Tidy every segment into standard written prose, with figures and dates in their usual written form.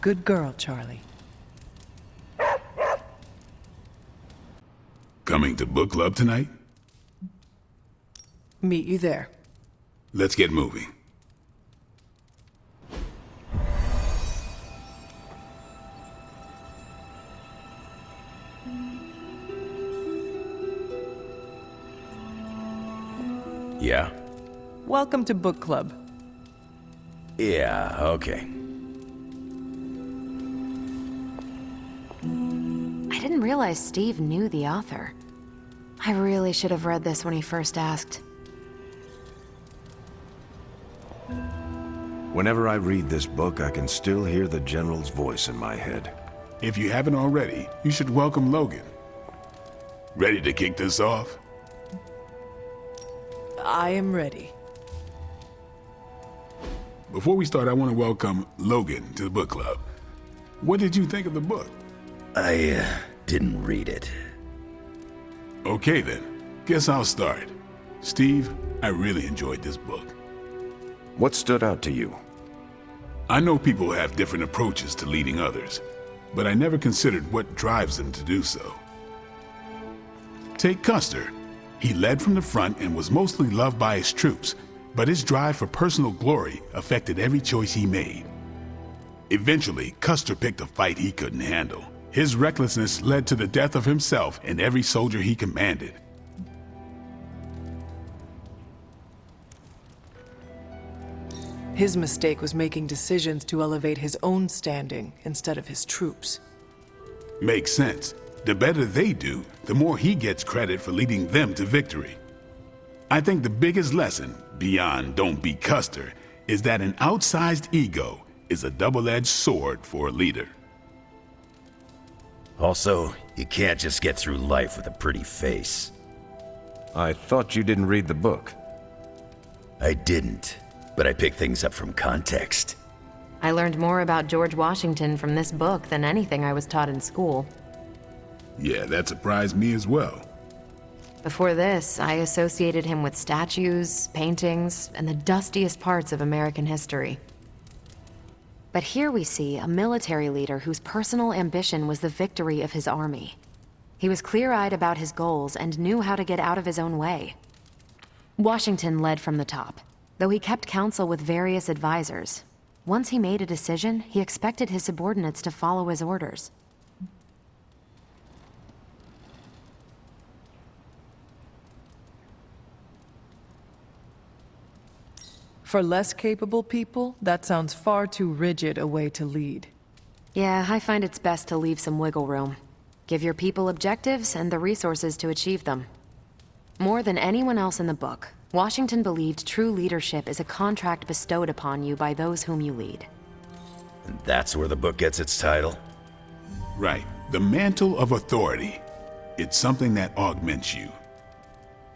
Good girl, Charlie. Coming to book club tonight? Meet you there. Let's get moving. Yeah. Welcome to book club. Yeah, okay. I didn't realize Steve knew the author. I really should have read this when he first asked. Whenever I read this book, I can still hear the General's voice in my head. If you haven't already, you should welcome Logan. Ready to kick this off? I am ready. Before we start, I want to welcome Logan to the book club. What did you think of the book? I didn't read it. Okay then, guess I'll start. Steve, I really enjoyed this book. What stood out to you? I know people have different approaches to leading others, but I never considered what drives them to do so. Take Custer. He led from the front and was mostly loved by his troops, but his drive for personal glory affected every choice he made. Eventually, Custer picked a fight he couldn't handle. His recklessness led to the death of himself and every soldier he commanded. His mistake was making decisions to elevate his own standing instead of his troops. Makes sense. The better they do, the more he gets credit for leading them to victory. I think the biggest lesson, beyond don't be Custer, is that an outsized ego is a double-edged sword for a leader. Also, you can't just get through life with a pretty face. I thought you didn't read the book. I didn't, but I picked things up from context. I learned more about George Washington from this book than anything I was taught in school. Yeah, that surprised me as well. Before this, I associated him with statues, paintings, and the dustiest parts of American history. But here we see a military leader whose personal ambition was the victory of his army. He was clear-eyed about his goals and knew how to get out of his own way. Washington led from the top, though he kept counsel with various advisors. Once he made a decision, he expected his subordinates to follow his orders. For less capable people, that sounds far too rigid a way to lead. Yeah, I find it's best to leave some wiggle room. Give your people objectives and the resources to achieve them. More than anyone else in the book, Washington believed true leadership is a contract bestowed upon you by those whom you lead. And that's where the book gets its title? Right. The mantle of authority. It's something that augments you.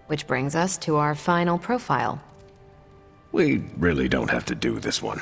Which brings us to our final profile. We really don't have to do this one.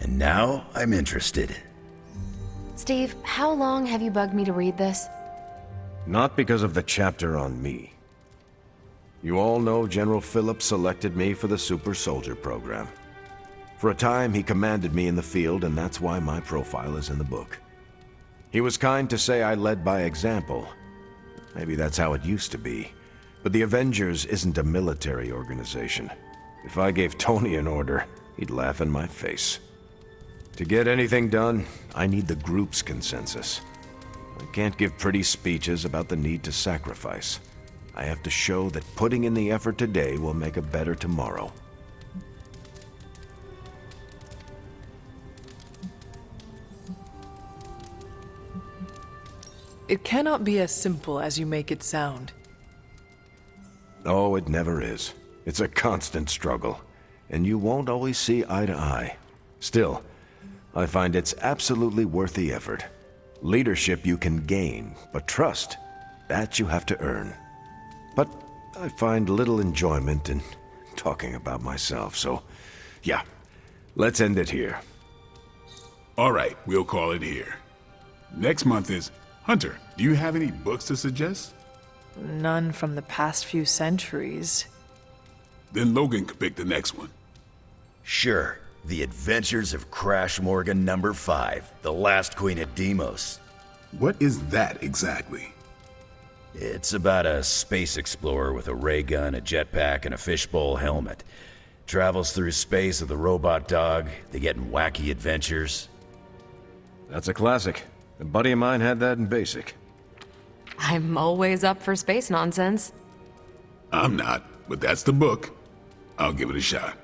And now I'm interested. Steve, how long have you bugged me to read this? Not because of the chapter on me. You all know General Phillips selected me for the Super Soldier program. For a time, he commanded me in the field, and that's why my profile is in the book. He was kind to say I led by example. Maybe that's how it used to be. But the Avengers isn't a military organization. If I gave Tony an order, he'd laugh in my face. To get anything done, I need the group's consensus. I can't give pretty speeches about the need to sacrifice. I have to show that putting in the effort today will make a better tomorrow. It cannot be as simple as you make it sound. Oh, it never is. It's a constant struggle, and you won't always see eye to eye. Still, I find it's absolutely worth the effort. Leadership you can gain, but trust, that you have to earn. But I find little enjoyment in talking about myself, so yeah, let's end it here. All right, we'll call it here. Next month is Hunter. Do you have any books to suggest? None from the past few centuries. Then Logan could pick the next one. Sure. The Adventures of Crash Morgan #5, The Last Queen of Deimos. What is that exactly? It's about a space explorer with a ray gun, a jetpack, and a fishbowl helmet. Travels through space with a robot dog. They get in wacky adventures. That's a classic. A buddy of mine had that in basic. I'm always up for space nonsense. I'm not, but that's the book. I'll give it a shot.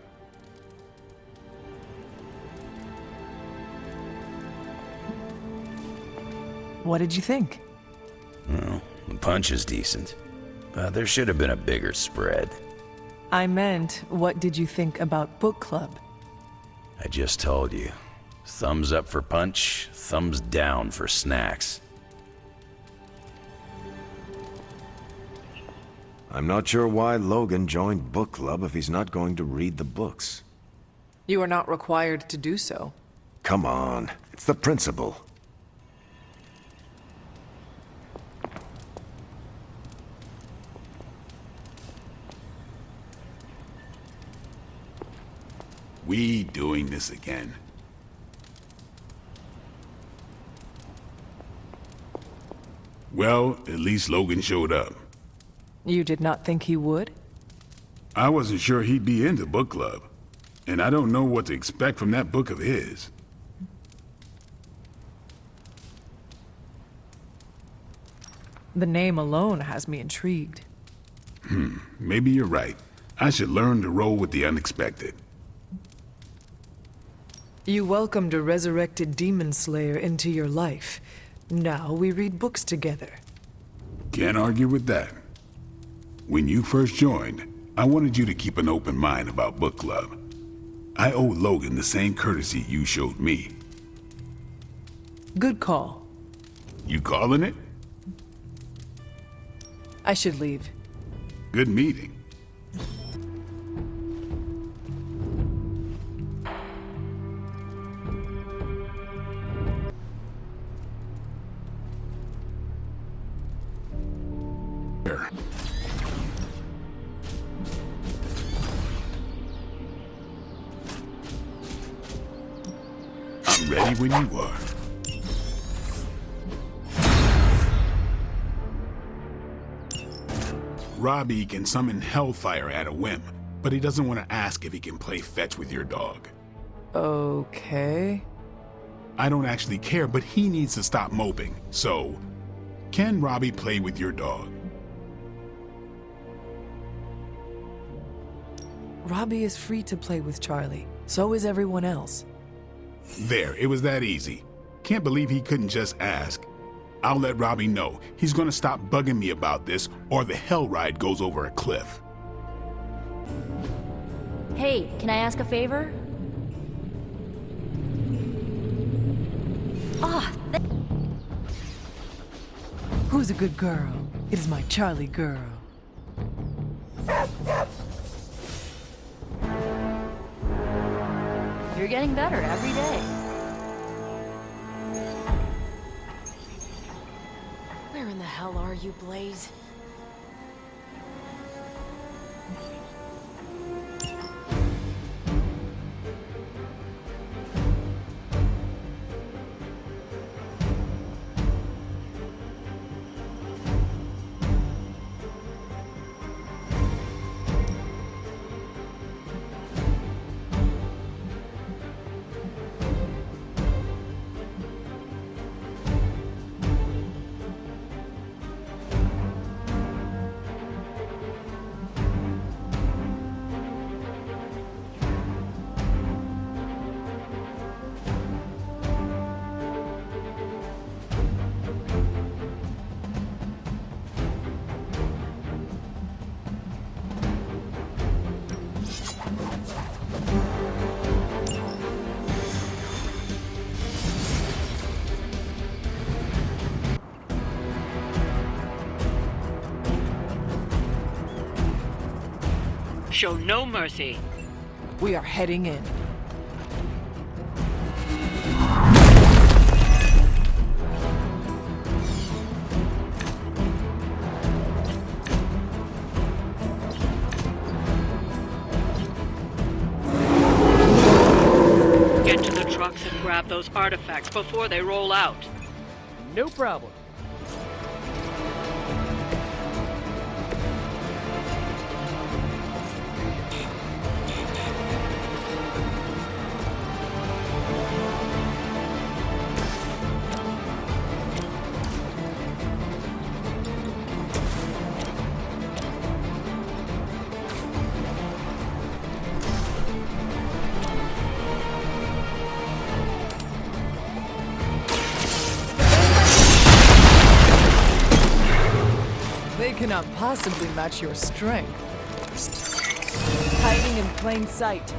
What did you think? Well, the punch is decent, but there should have been a bigger spread. I meant, what did you think about book club? I just told you. Thumbs up for punch, thumbs down for snacks. I'm not sure why Logan joined book club if he's not going to read the books. You are not required to do so. Come on, it's the principle. We doing this again. Well, at least Logan showed up. You did not think he would? I wasn't sure he'd be into book club, and I don't know what to expect from that book of his. The name alone has me intrigued. Maybe you're right. I should learn to roll with the unexpected. You welcomed a resurrected demon slayer into your life. Now we read books together. Can't argue with that. When you first joined, I wanted you to keep an open mind about book club. I owe Logan the same courtesy you showed me. Good call. You calling it? I should leave. Good meeting. Here. I'm ready when you are. Robbie can summon Hellfire at a whim, but he doesn't want to ask if he can play fetch with your dog. Okay. I don't actually care, but he needs to stop moping. So, can Robbie play with your dog? Robbie is free to play with Charlie. So is everyone else. There, it was that easy. Can't believe he couldn't just ask. I'll let Robbie know. He's gonna stop bugging me about this, or the hell ride goes over a cliff. Hey, can I ask a favor? Ah, Who's a good girl? It is my Charlie girl. you're getting better every day. Where in the hell are you, Blaze? Show no mercy. We are heading in. grab those artifacts before they roll out. No problem. They cannot possibly match your strength. Hiding in plain sight.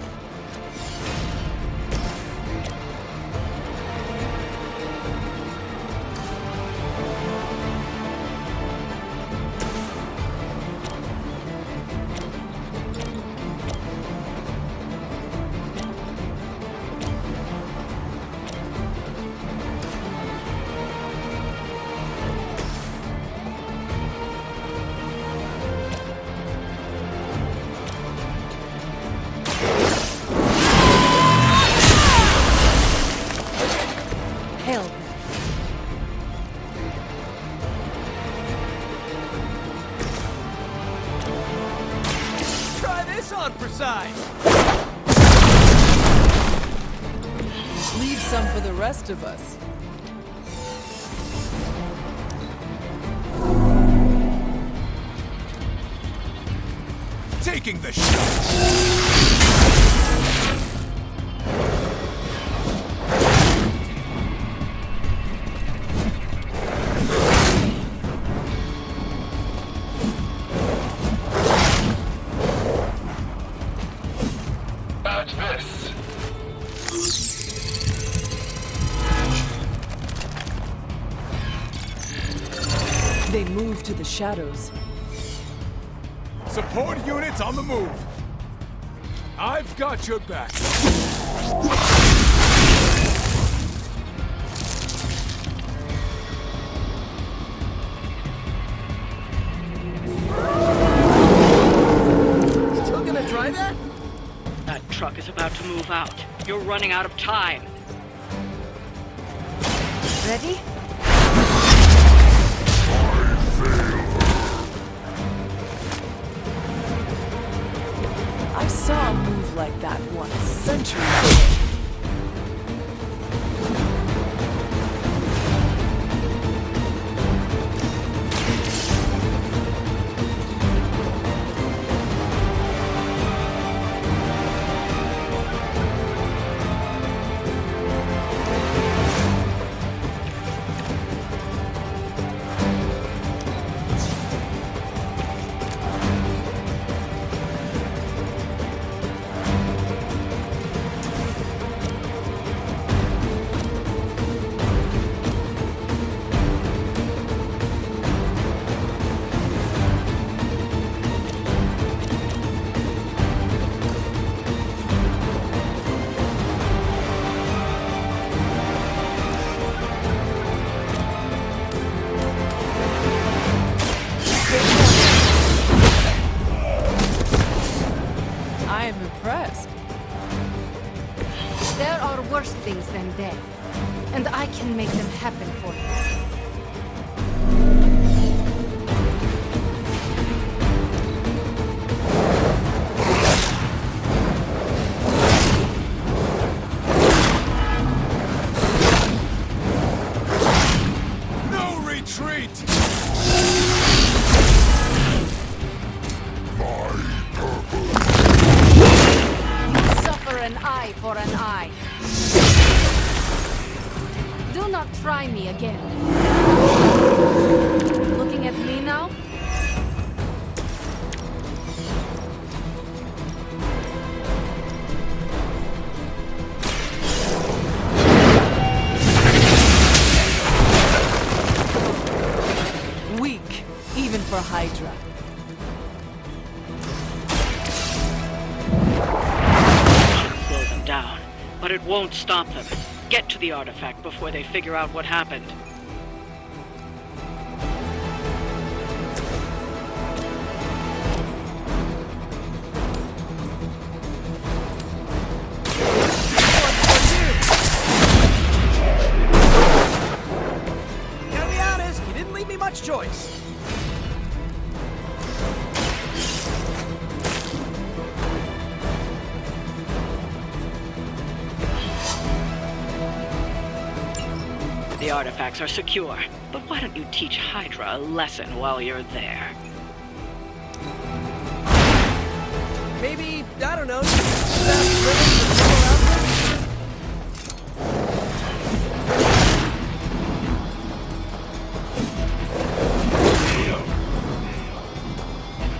Help. Try this on for size. Leave some for the rest of us. Taking the shot. Badge this. They move to the shadows. Support units on the move. I've got your back. Still gonna try that? That truck is about to move out. You're running out of time. Ready? I saw a move like that once, centuries ago. I am impressed. There are worse things than death, and I can make them happen for you. No retreat! Suffer an eye for an eye. Do not try me again. Looking at me now? Weak, even for Hydra. Slow them down, but it won't stop them. Get to the artifact before they figure out what happened. the artifacts are secure. But why don't you teach Hydra a lesson while you're there? Maybe, I don't know, fast living with little outfits?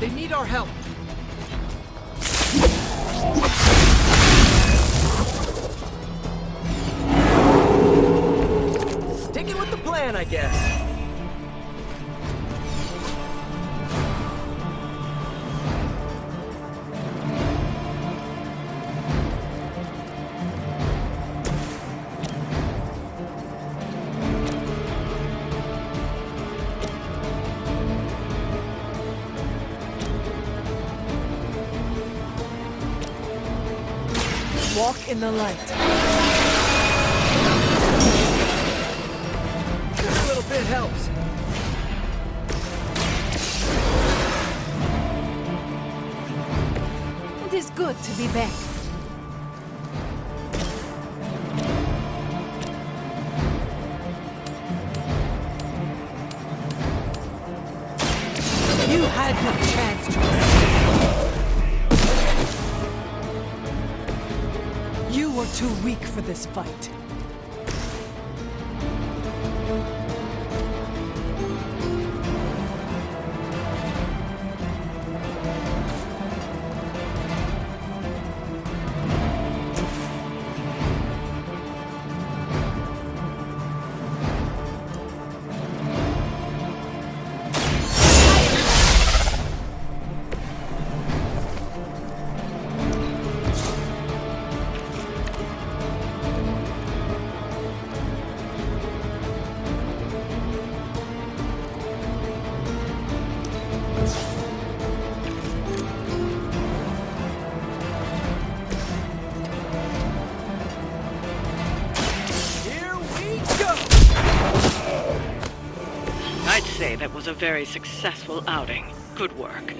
They need our help. Sticking with the plan, I guess. Walk in the light. Just a little bit helps. It is good to be back. You had no chance to escape. You were too weak for this fight. I'd say that was a very successful outing. Good work.